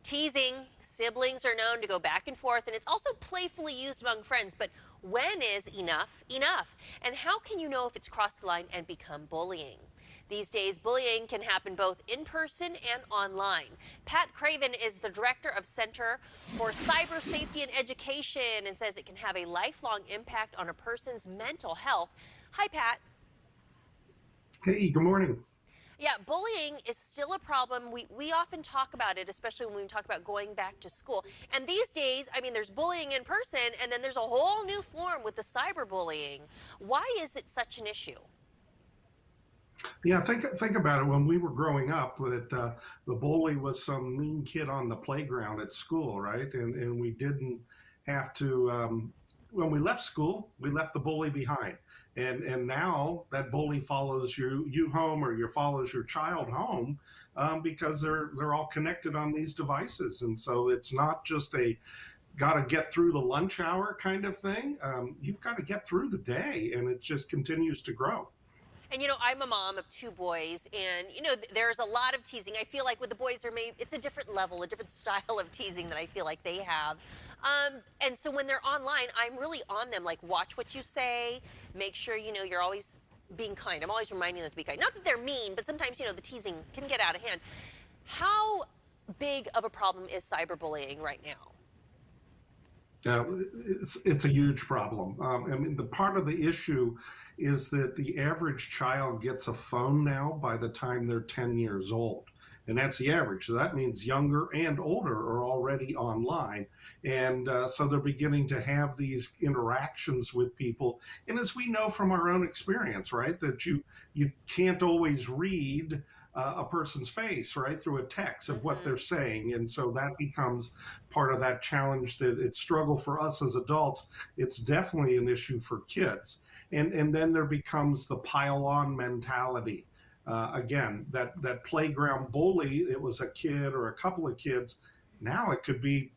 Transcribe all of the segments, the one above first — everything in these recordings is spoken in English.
Teasing. Siblings are known to go back and forth, and it's also playfully used among friends. But when is enough enough? And how can you know if it's crossed the line and become bullying? These days, bullying can happen both in person and online. Pat Craven is the director of Center for Cyber Safety and Education and says it can have a lifelong impact on a person's mental health. Hi, Pat. Hey, good morning. Yeah, bullying is still a problem. We often talk about it, especially when we talk about going back to school. And these days, I mean, there's bullying in person, and then there's a whole new form with the cyberbullying. Why is it such an issue? Yeah, think about it. When we were growing up, that the bully was some mean kid on the playground at school, right? And we didn't have to. When we left school, we left the bully behind, and now that bully follows you home, or you follows your child home, because they're all connected on these devices, and so it's not just a got to get through the lunch hour kind of thing. You've got to get through the day, and it just continues to grow. And I'm a mom of two boys, and there's a lot of teasing. I feel like with the boys, it's a different level, a different style of teasing that I feel like they have. And so when they're online, I'm really on them. Like, watch what you say. Make sure you're always being kind. I'm always reminding them to be kind. Not that they're mean, but sometimes the teasing can get out of hand. How big of a problem is cyberbullying right now? It's a huge problem. I mean, the part of the issue is that the average child gets a phone now by the time they're 10 years old. And that's the average. So that means younger and older are already online. And so they're beginning to have these interactions with people. And as we know from our own experience, right, that you can't always read a person's face, right, through a text of what they're saying. And so that becomes part of that challenge, that it's struggle for us as adults. It's definitely an issue for kids. And then there becomes the pile-on mentality. Again, that playground bully, it was a kid or a couple of kids. Now it could be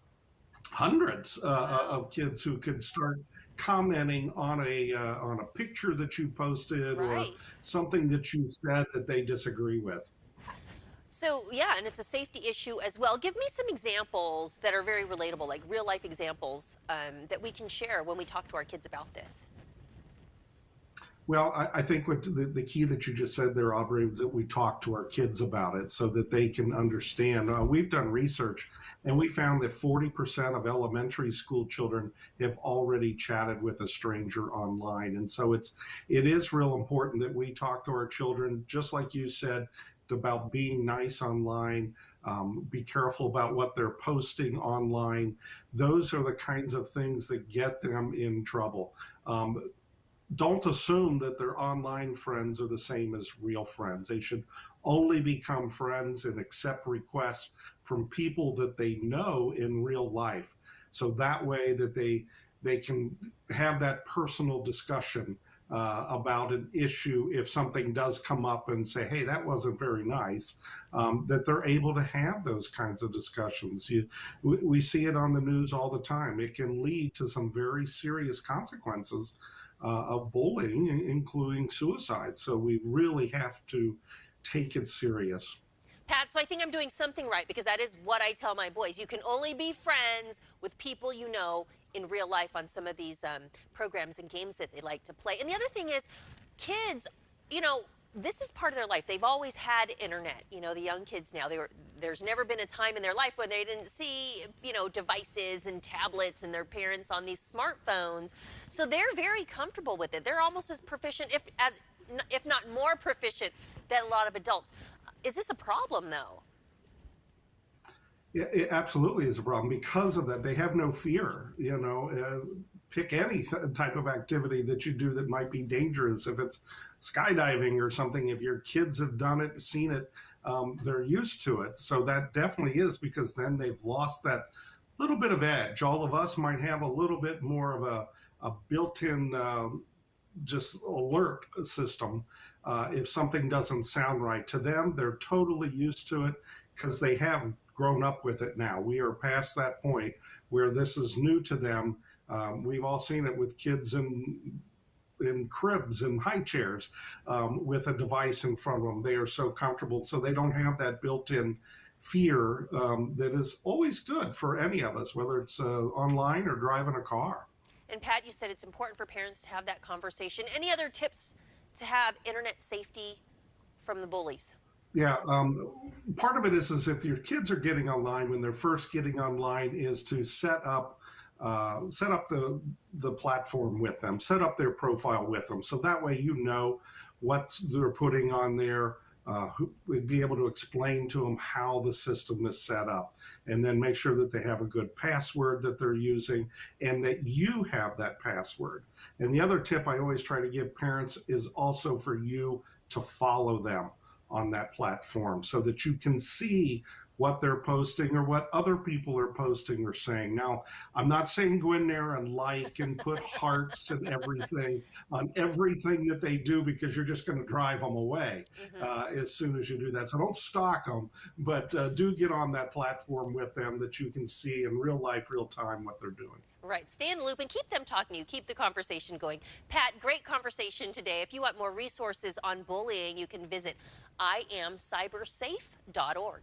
hundreds of kids who could start commenting on a picture that you posted, Right. or something that you said that they disagree with. So, yeah, and it's a safety issue as well. Give me some examples that are very relatable, like real life examples that we can share when we talk to our kids about this. Well, I think what the key that you just said there, Aubrey, is that we talk to our kids about it so that they can understand. We've done research, and we found that 40% of elementary school children have already chatted with a stranger online. And so it is real important that we talk to our children, just like you said, about being nice online. Be careful about what they're posting online. Those are the kinds of things that get them in trouble. Don't assume that their online friends are the same as real friends. They should only become friends and accept requests from people that they know in real life. So that way that they can have that personal discussion about an issue if something does come up and say, hey, that wasn't very nice, that they're able to have those kinds of discussions. We see it on the news all the time. It can lead to some very serious consequences of bullying, including suicide. So we really have to take it serious. Pat, so I think I'm doing something right, because that is what I tell my boys. You can only be friends with people you know in real life on some of these programs and games that they like to play. And the other thing is, kids, this is part of their life. They've always had internet. The young kids now, there's never been a time in their life when they didn't see, devices and tablets and their parents on these smartphones. So they're very comfortable with it. They're almost as proficient, if not more proficient, than a lot of adults. Is this a problem, though? Yeah, it absolutely is a problem because of that. They have no fear. Pick any type of activity that you do that might be dangerous. If it's skydiving or something, if your kids have done it, seen it, they're used to it. So that definitely is, because then they've lost that little bit of edge. All of us might have a little bit more of a built-in just alert system. If something doesn't sound right to them, they're totally used to it because they have grown up with it now. We are past that point where this is new to them. We've all seen it with kids in cribs and high chairs with a device in front of them. They are so comfortable, so they don't have that built-in fear that is always good for any of us, whether it's online or driving a car. And Pat, you said it's important for parents to have that conversation. Any other tips to have internet safety from the bullies? Yeah, part of it is if your kids are getting online, when they're first getting online, is to set up the platform with them, set up their profile with them, so that way you know what they're putting on there. We'd be able to explain to them how the system is set up, and then make sure that they have a good password that they're using, and that you have that password. And the other tip I always try to give parents is also for you to follow them on that platform so that you can see what they're posting or what other people are posting or saying. Now, I'm not saying go in there and like and put hearts and everything on everything that they do, because you're just going to drive them away as soon as you do that. So don't stalk them, but do get on that platform with them that you can see in real life, real time what they're doing. Right. Stay in the loop and keep them talking to you. Keep the conversation going. Pat, great conversation today. If you want more resources on bullying, you can visit IamCybersafe.org.